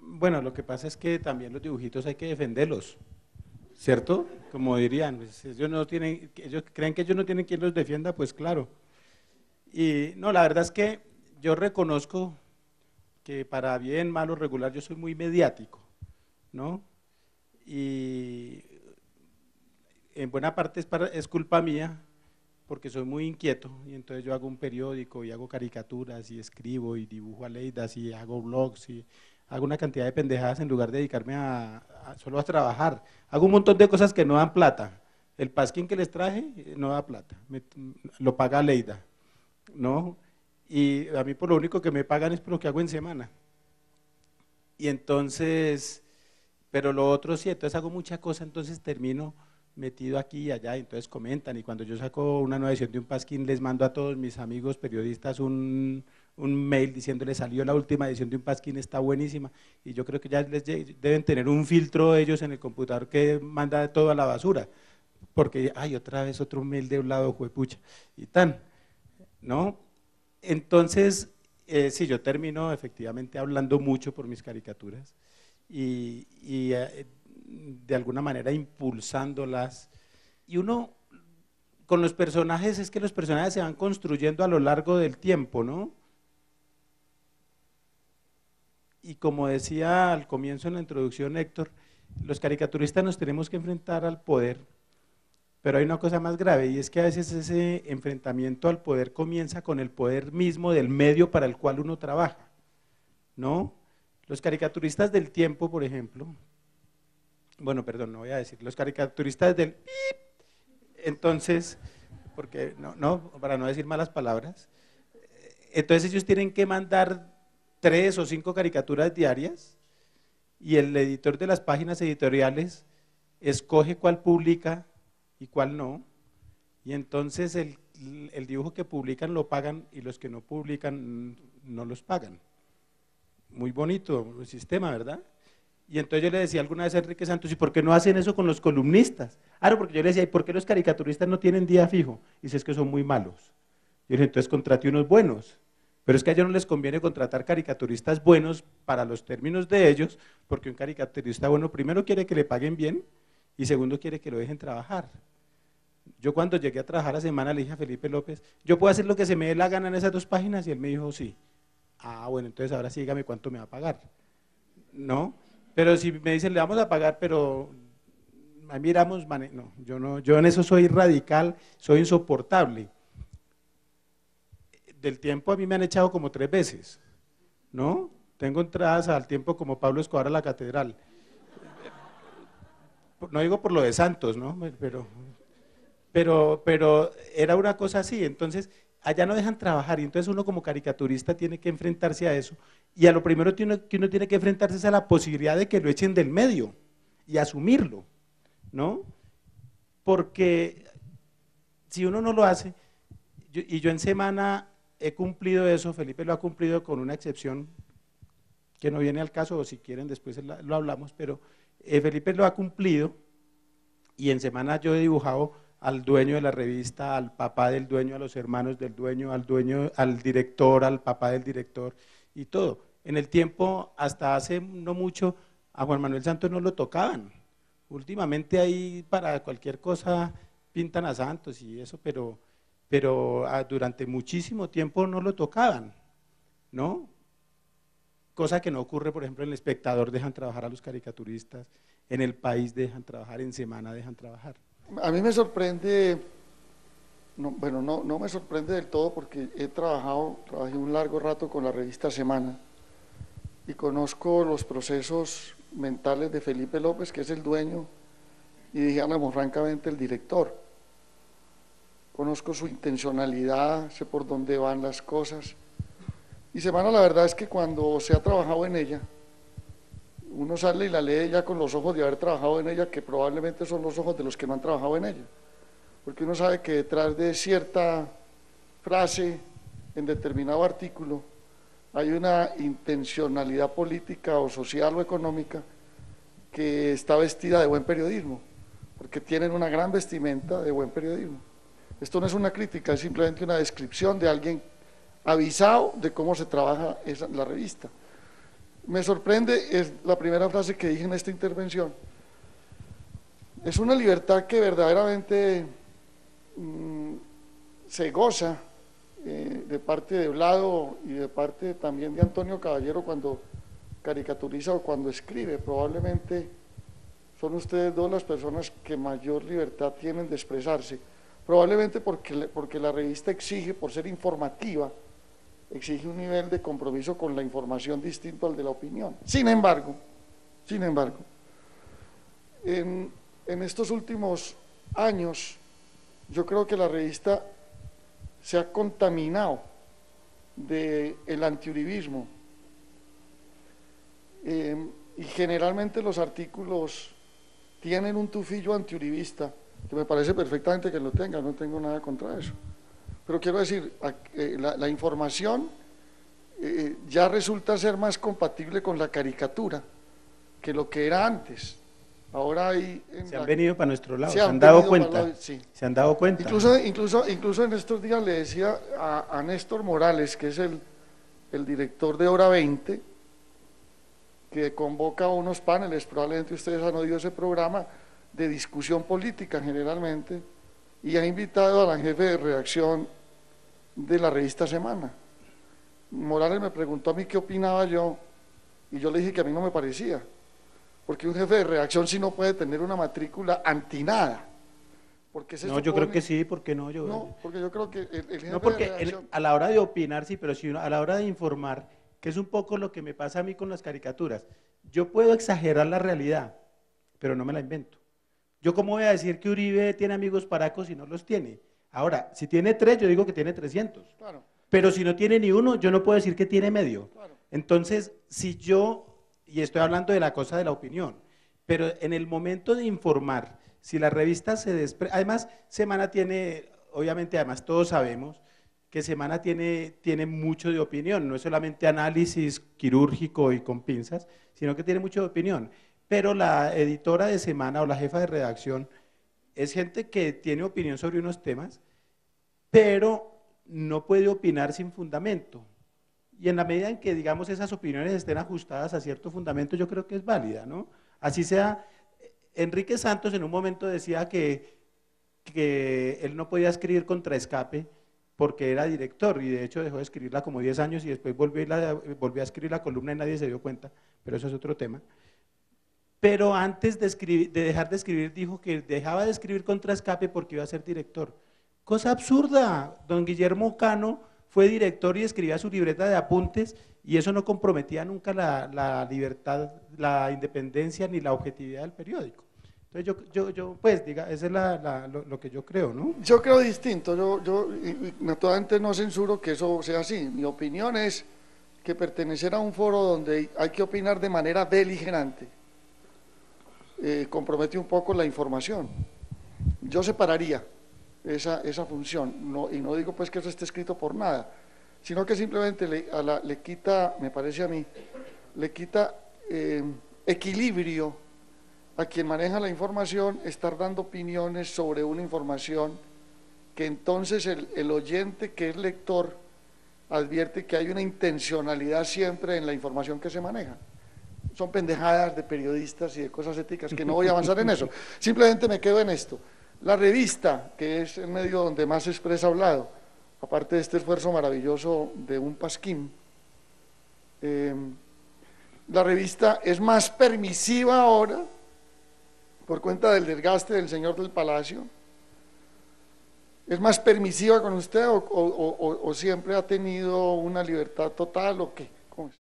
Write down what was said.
Bueno, lo que pasa es que también los dibujitos hay que defenderlos, ¿cierto? Como dirían, pues, ellos no tienen, ellos creen que ellos no tienen quien los defienda, pues claro. Y no, la verdad es que yo reconozco que para bien, mal o regular, yo soy muy mediático, ¿no? Y en buena parte es culpa mía, porque soy muy inquieto, y entonces yo hago un periódico, y hago caricaturas, y escribo, y dibujo a leidas, y hago blogs, y hago una cantidad de pendejadas en lugar de dedicarme solo a trabajar. Hago un montón de cosas que no dan plata. El pasquín que les traje no da plata, lo paga Leida, ¿no? Y a mí por lo único que me pagan es por lo que hago en semana. Y entonces, pero lo otro sí, entonces hago mucha cosa, entonces termino metido aquí y allá, y entonces comentan, y cuando yo saco una nueva edición de un Pasquín, les mando a todos mis amigos periodistas un mail diciéndoles salió la última edición de un Pasquín, está buenísima, y yo creo que ya deben tener un filtro ellos en el computador que manda todo a la basura, porque, ay, otra vez otro mail de un lado, juepucha, y tan, ¿no? Entonces, sí, yo termino efectivamente hablando mucho por mis caricaturas, y de alguna manera impulsándolas. Y uno con los personajes es que los personajes se van construyendo a lo largo del tiempo, ¿no? Y como decía al comienzo en la introducción Héctor, los caricaturistas nos tenemos que enfrentar al poder, pero hay una cosa más grave y es que a veces ese enfrentamiento al poder comienza con el poder mismo del medio para el cual uno trabaja, ¿no? Los caricaturistas del tiempo, por ejemplo, bueno, perdón, no voy a decir, los caricaturistas del entonces, porque para no decir malas palabras, entonces ellos tienen que mandar 3 o 5 caricaturas diarias y el editor de las páginas editoriales escoge cuál publica y cuál no, y entonces el dibujo que publican lo pagan y los que no publican no los pagan. Muy bonito el sistema, ¿verdad? Y entonces yo le decía alguna vez a Enrique Santos, ¿y por qué no hacen eso con los columnistas? Ah, no, porque yo le decía, ¿y por qué los caricaturistas no tienen día fijo? Y dice, es que son muy malos. Yo le dije, entonces contrate unos buenos. Pero es que a ellos no les conviene contratar caricaturistas buenos para los términos de ellos, porque un caricaturista bueno primero quiere que le paguen bien y segundo quiere que lo dejen trabajar. Yo cuando llegué a trabajar a semana le dije a Felipe López, ¿yo puedo hacer lo que se me dé la gana en esas 2 páginas? Y él me dijo, sí. Ah, bueno, entonces ahora sí dígame cuánto me va a pagar. ¿No? Pero si me dicen, le vamos a pagar, pero ahí miramos, no, yo en eso soy radical, soy insoportable. Del tiempo a mí me han echado como 3 veces, ¿no? Tengo entradas al tiempo como Pablo Escobar a la catedral. No digo por lo de Santos, ¿no? Pero era una cosa así, entonces allá no dejan trabajar y entonces uno como caricaturista tiene que enfrentarse a eso y a lo primero que uno tiene que enfrentarse es a la posibilidad de que lo echen del medio y asumirlo, ¿no? Porque si uno no lo hace, y yo en semana he cumplido eso, Felipe lo ha cumplido con una excepción que no viene al caso, o si quieren después lo hablamos, pero Felipe lo ha cumplido y en semana yo he dibujado al dueño de la revista, al papá del dueño, a los hermanos del dueño, al director, al papá del director y todo. En el tiempo, hasta hace no mucho, a Juan Manuel Santos no lo tocaban. Últimamente ahí para cualquier cosa pintan a Santos y eso, pero durante muchísimo tiempo no lo tocaban, ¿no? Cosa que no ocurre, por ejemplo, en El Espectador dejan trabajar a los caricaturistas, en El País dejan trabajar, en Semana dejan trabajar. A mí me sorprende, no, bueno, no me sorprende del todo porque trabajé un largo rato con la revista Semana y conozco los procesos mentales de Felipe López, que es el dueño, y dijéramos francamente el director. Conozco su intencionalidad, sé por dónde van las cosas. Y Semana, la verdad es que cuando se ha trabajado en ella, uno sale y la lee ya con los ojos de haber trabajado en ella, que probablemente son los ojos de los que no han trabajado en ella. Porque uno sabe que detrás de cierta frase en determinado artículo hay una intencionalidad política o social o económica que está vestida de buen periodismo, porque tienen una gran vestimenta de buen periodismo. Esto no es una crítica, es simplemente una descripción de alguien avisado de cómo se trabaja la revista. Me sorprende, es la primera frase que dije en esta intervención. Es una libertad que verdaderamente se goza de parte de Vlado y de parte también de Antonio Caballero cuando caricaturiza o cuando escribe. Probablemente son ustedes dos las personas que mayor libertad tienen de expresarse, probablemente porque la revista exige, por ser informativa, exige un nivel de compromiso con la información distinto al de la opinión. Sin embargo, en estos últimos años, yo creo que la revista se ha contaminado del antiuribismo, y generalmente los artículos tienen un tufillo antiuribista, que me parece perfectamente que lo tenga, no tengo nada contra eso. Pero quiero decir, la información ya resulta ser más compatible con la caricatura que lo que era antes. Ahora hay… Se han venido para nuestro lado, se han dado cuenta, sí. Se han dado cuenta. Incluso en estos días le decía a Néstor Morales, que es el director de Hora 20, que convoca unos paneles, probablemente ustedes han oído ese programa, de discusión política generalmente, y ha invitado a la jefe de redacción de la revista Semana. Morales me preguntó a mí qué opinaba yo, y yo le dije que a mí no me parecía, porque un jefe de redacción sí no puede tener una matrícula antinada. Porque no, yo creo que sí, ¿por qué no? No, porque yo creo que el jefe no, porque de redacción… a la hora de opinar, sí, pero sí, a la hora de informar, que es un poco lo que me pasa a mí con las caricaturas, yo puedo exagerar la realidad, pero no me la invento. Yo cómo voy a decir que Uribe tiene amigos paracos si no los tiene. Ahora, si tiene 3, yo digo que tiene 300. Claro. Pero si no tiene ni uno, yo no puedo decir que tiene medio. Claro. Entonces, si yo, y estoy hablando de la cosa de la opinión, pero en el momento de informar, si la revista se desprende, además, Semana tiene, obviamente, además todos sabemos que Semana tiene mucho de opinión, no es solamente análisis quirúrgico y con pinzas, sino que tiene mucho de opinión. Pero la editora de Semana o la jefa de redacción es gente que tiene opinión sobre unos temas, pero no puede opinar sin fundamento. Y en la medida en que, digamos, esas opiniones estén ajustadas a cierto fundamento, yo creo que es válida, ¿no? Así sea, Enrique Santos en un momento decía que él no podía escribir contra Escape porque era director, y de hecho dejó de escribirla como 10 años y después volvió a escribir la columna y nadie se dio cuenta, pero eso es otro tema. Pero antes de dejar de escribir dijo que dejaba de escribir contra Escape porque iba a ser director. Cosa absurda, don Guillermo Cano fue director y escribía su libreta de apuntes y eso no comprometía nunca la libertad, la independencia ni la objetividad del periódico. Entonces yo pues diga, ese es lo que yo creo, ¿no? Yo creo distinto, yo naturalmente no censuro que eso sea así. Mi opinión es que pertenecer a un foro donde hay que opinar de manera beligerante compromete un poco la información. Yo separaría esa función, y no digo pues que eso esté escrito por nada, sino que simplemente le quita, me parece a mí, le quita equilibrio a quien maneja la información, estar dando opiniones sobre una información que entonces el oyente que es lector advierte que hay una intencionalidad siempre en la información que se maneja. Son pendejadas de periodistas y de cosas éticas que no voy a avanzar en eso, simplemente me quedo en esto. La revista, que es el medio donde más se expresa Hablado, aparte de este esfuerzo maravilloso de un Pasquín, la revista es más permisiva ahora por cuenta del desgaste del señor del Palacio. ¿Es más permisiva con usted o siempre ha tenido una libertad total o qué?